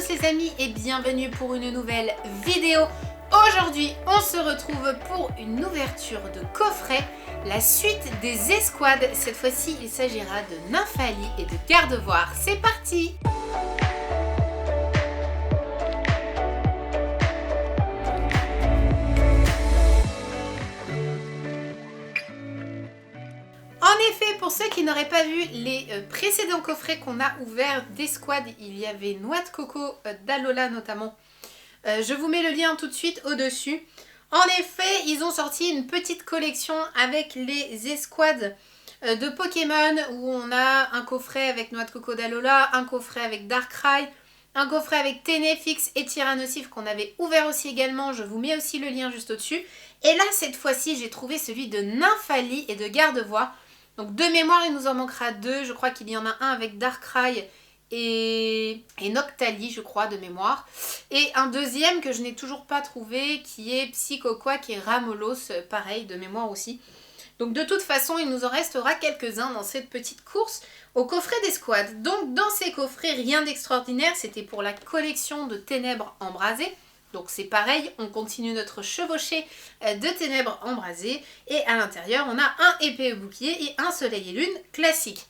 tous les amis et bienvenue pour une nouvelle vidéo. Aujourd'hui on se retrouve pour une ouverture de coffret, la suite des escouades. Cette fois-ci il s'agira de Nymphalie et de Gardevoir. C'est parti! En effet, pour ceux qui n'auraient pas vu les précédents coffrets qu'on a ouverts d'escouade, il y avait Noix de Coco d'Alola notamment. Je vous mets le lien tout de suite au-dessus. En effet, ils ont sorti une petite collection avec les escouades de Pokémon où on a un coffret avec Noix de Coco d'Alola, un coffret avec Darkrai, un coffret avec Ténéfix et Tyrannosif qu'on avait ouvert aussi également. Je vous mets aussi le lien juste au-dessus. Et là, cette fois-ci, j'ai trouvé celui de Nymphalie et de Gardevoir. Donc de mémoire, il nous en manquera deux. Je crois qu'il y en a un avec Darkrai et Noctali, je crois, de mémoire. Et un deuxième que je n'ai toujours pas trouvé, qui est Psychoquack et Ramolos, pareil, de mémoire aussi. Donc de toute façon, il nous en restera quelques-uns dans cette petite course au coffret d'escouade. Donc dans ces coffrets, rien d'extraordinaire. C'était pour la collection de Ténèbres Embrasées. Donc c'est pareil, on continue notre chevauchée de Ténèbres Embrasées. Et à l'intérieur, on a un épée et bouclier et un soleil et lune classique.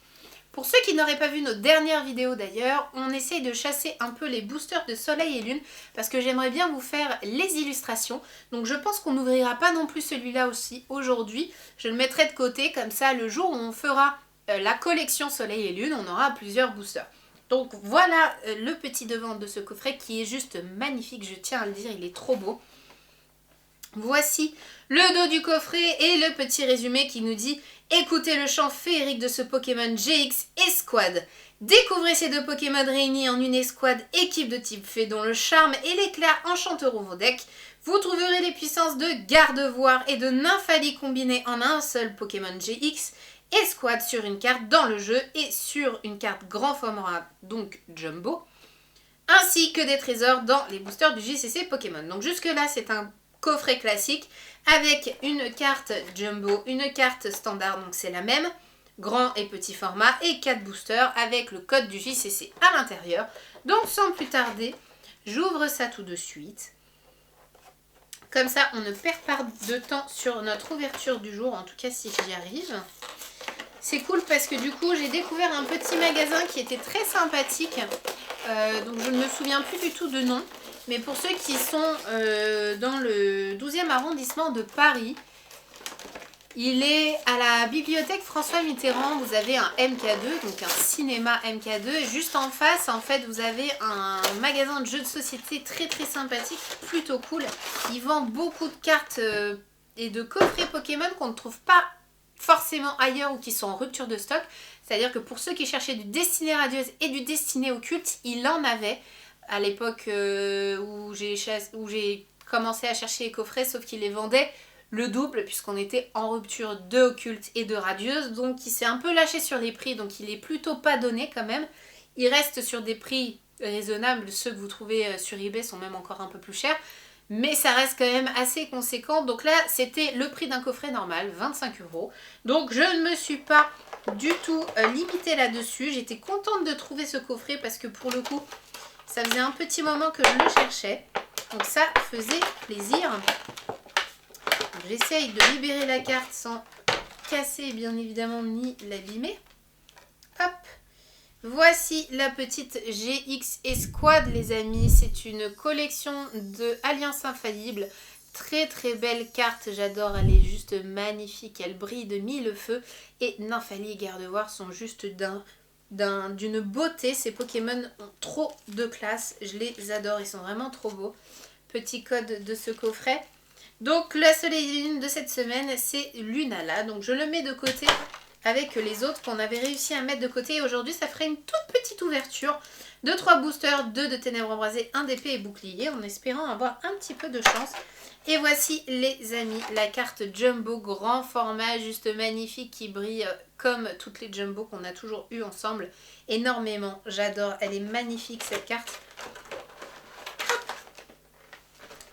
Pour ceux qui n'auraient pas vu nos dernières vidéos d'ailleurs, on essaye de chasser un peu les boosters de soleil et lune. Parce que j'aimerais bien vous faire les illustrations. Donc je pense qu'on n'ouvrira pas non plus celui-là aussi aujourd'hui. Je le mettrai de côté, comme ça le jour où on fera la collection soleil et lune, on aura plusieurs boosters. Donc voilà le petit devant de ce coffret qui est juste magnifique, je tiens à le dire, il est trop beau. Voici le dos du coffret et le petit résumé qui nous dit « Écoutez le chant féerique de ce Pokémon GX Escouade. Découvrez ces deux Pokémon réunis en une escouade équipe de type fée dont le charme et l'éclair enchanteront vos decks. Vous trouverez les puissances de Gardevoir et de Nymphalie combinées en un seul Pokémon GX. Escouade sur une carte dans le jeu et sur une carte grand format, donc Jumbo, ainsi que des trésors dans les boosters du JCC Pokémon. Donc jusque là c'est un coffret classique avec une carte Jumbo, une carte standard, donc c'est la même, grand et petit format, et 4 boosters avec le code du JCC à l'intérieur. Donc sans plus tarder, j'ouvre ça tout de suite. Comme ça on ne perd pas de temps sur notre ouverture du jour, en tout cas si j'y arrive. C'est cool parce que du coup j'ai découvert un petit magasin qui était très sympathique. Donc je ne me souviens plus du tout de nom. Mais pour ceux qui sont dans le 12e arrondissement de Paris, il est à la bibliothèque François Mitterrand. Vous avez un MK2, donc un cinéma MK2. Et juste en face, en fait, vous avez un magasin de jeux de société très très sympathique, plutôt cool. Il vend beaucoup de cartes et de coffrets Pokémon qu'on ne trouve pas forcément ailleurs ou qui sont en rupture de stock. C'est-à-dire que pour ceux qui cherchaient du Destinée Radieuse et du Destinée Occulte, il en avait à l'époque où j'ai commencé à chercher les coffrets, sauf qu'il les vendait le double puisqu'on était en rupture de Occulte et de Radieuse. Donc il s'est un peu lâché sur les prix, donc il est plutôt pas donné quand même. Il reste sur des prix raisonnables, ceux que vous trouvez sur eBay sont même encore un peu plus chers. Mais ça reste quand même assez conséquent. Donc là, c'était le prix d'un coffret normal, 25 €. Donc je ne me suis pas du tout limitée là-dessus. J'étais contente de trouver ce coffret parce que pour le coup, ça faisait un petit moment que je le cherchais. Donc ça faisait plaisir. J'essaye de libérer la carte sans casser bien évidemment ni l'abîmer. Hop! Voici la petite GX Escouade les amis, c'est une collection de Alliance Infaillible, très très belle carte, j'adore, elle est juste magnifique, elle brille de mille feux et Nymphalie et Gardevoir sont juste d'une beauté, ces Pokémon ont trop de classe, je les adore, ils sont vraiment trop beaux. Petit code de ce coffret. Donc la soleil et lune de cette semaine c'est Lunala, donc je le mets de côté avec les autres qu'on avait réussi à mettre de côté. Et aujourd'hui, ça ferait une toute petite ouverture de 3 boosters, 2 de Ténèbres Embrasées, 1 d'épée et bouclier, en espérant avoir un petit peu de chance. Et voici les amis, la carte Jumbo, grand format, juste magnifique, qui brille comme toutes les Jumbo qu'on a toujours eu ensemble. Énormément, j'adore, elle est magnifique cette carte.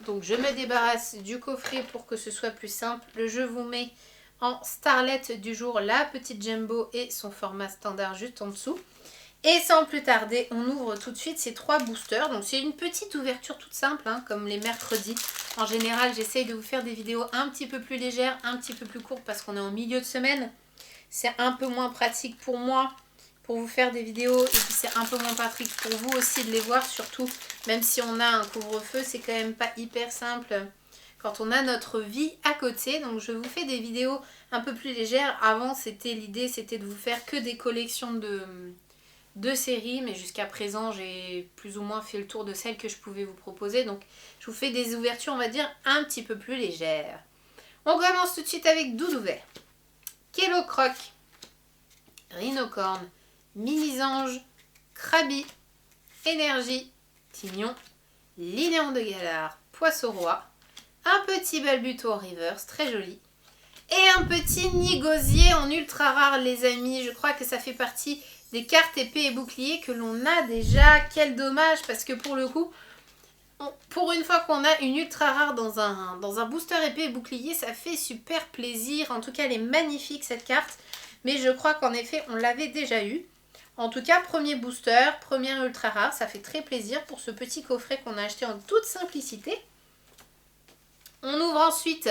Donc je me débarrasse du coffret pour que ce soit plus simple. Je vous mets en starlet du jour la petite Jumbo et son format standard juste en dessous. Et sans plus tarder, on ouvre tout de suite ces 3 boosters. Donc c'est une petite ouverture toute simple, hein, comme les mercredis. En général, j'essaye de vous faire des vidéos un petit peu plus légères, un petit peu plus courtes parce qu'on est en milieu de semaine. C'est un peu moins pratique pour moi pour vous faire des vidéos. Et puis c'est un peu moins pratique pour vous aussi de les voir. Surtout, même si on a un couvre-feu, c'est quand même pas hyper simple quand on a notre vie à côté. Donc je vous fais des vidéos un peu plus légères. Avant, l'idée c'était de vous faire que des collections de séries, mais jusqu'à présent j'ai plus ou moins fait le tour de celles que je pouvais vous proposer, donc je vous fais des ouvertures on va dire un petit peu plus légères. On commence tout de suite avec Doudou Vert, Kélo Croc, Rhinocorne, Mini-Ange, Krabi, Énergie, Tignon, Linéon de Galard, Poisson Roi, un petit Balbuto en reverse, très joli, et un petit Nigosier en ultra rare les amis. Je crois que ça fait partie des cartes épée et bouclier que l'on a déjà. Quel dommage, parce que pour le coup, pour une fois qu'on a une ultra rare dans un booster épée et bouclier, ça fait super plaisir. En tout cas, elle est magnifique cette carte. Mais je crois qu'en effet, on l'avait déjà eu. En tout cas, premier booster, première ultra rare, ça fait très plaisir pour ce petit coffret qu'on a acheté en toute simplicité. On ouvre ensuite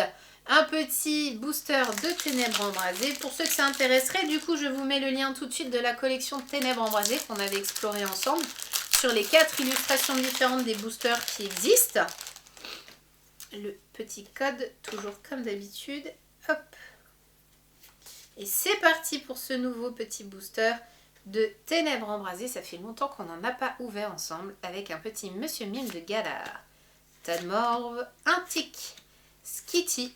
un petit booster de Ténèbres Embrasées. Pour ceux que ça intéresserait, du coup, je vous mets le lien tout de suite de la collection de Ténèbres Embrasées qu'on avait exploré ensemble sur les 4 illustrations différentes des boosters qui existent. Le petit code, toujours comme d'habitude. Hop. Et c'est parti pour ce nouveau petit booster de Ténèbres Embrasées. Ça fait longtemps qu'on n'en a pas ouvert ensemble avec un petit Monsieur Mime de Galard. Tadmorve, un tic, Skitty,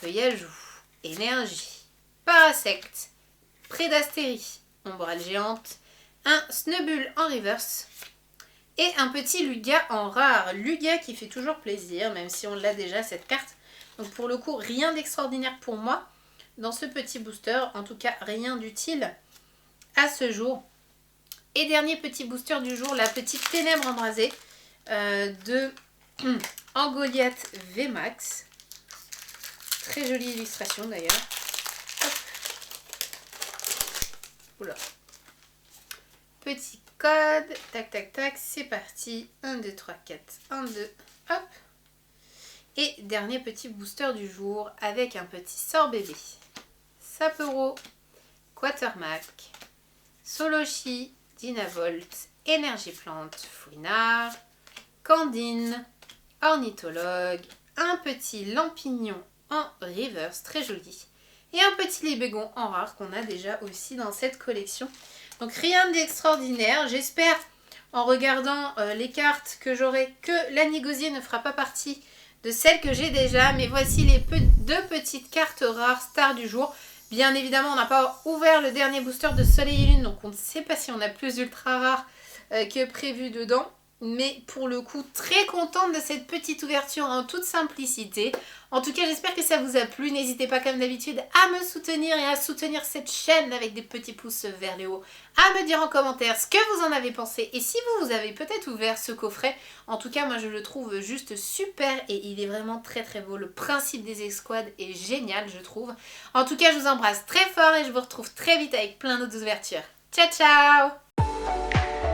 Feuillage Joue, Énergie, Parasect, Prédastérie, Ombrale Géante, un Snubbull en reverse et un petit Lugia en rare. Lugia qui fait toujours plaisir, même si on l'a déjà cette carte. Donc pour le coup, rien d'extraordinaire pour moi dans ce petit booster. En tout cas, rien d'utile à ce jour. Et dernier petit booster du jour, la petite Ténèbres Embrasées de Angoliath VMAX. Très jolie illustration d'ailleurs. Oula. Petit code. Tac, tac, tac. C'est parti. 1, 2, 3, 4. 1, 2. Hop. Et dernier petit booster du jour avec un petit sort bébé. Sapero, Quatermack, Solochi, Dynavolt, Énergie Plante, Fouinard, Candine, Ornithologue, un petit Lampignon en reverse, très joli, et un petit Lébégon en rare qu'on a déjà aussi dans cette collection. Donc rien d'extraordinaire. J'espère en regardant les cartes que j'aurai que la Nigosier ne fera pas partie de celles que j'ai déjà, mais voici les deux petites cartes rares stars du jour. Bien évidemment, on n'a pas ouvert le dernier booster de Soleil et Lune, donc on ne sait pas si on a plus ultra rares que prévu dedans. Mais pour le coup, très contente de cette petite ouverture en toute simplicité. En tout cas, j'espère que ça vous a plu. N'hésitez pas comme d'habitude à me soutenir et à soutenir cette chaîne avec des petits pouces vers le haut. À me dire en commentaire ce que vous en avez pensé et si vous avez peut-être ouvert ce coffret. En tout cas, moi je le trouve juste super et il est vraiment très très beau. Le principe des escouades est génial, je trouve. En tout cas, je vous embrasse très fort et je vous retrouve très vite avec plein d'autres ouvertures. Ciao ciao!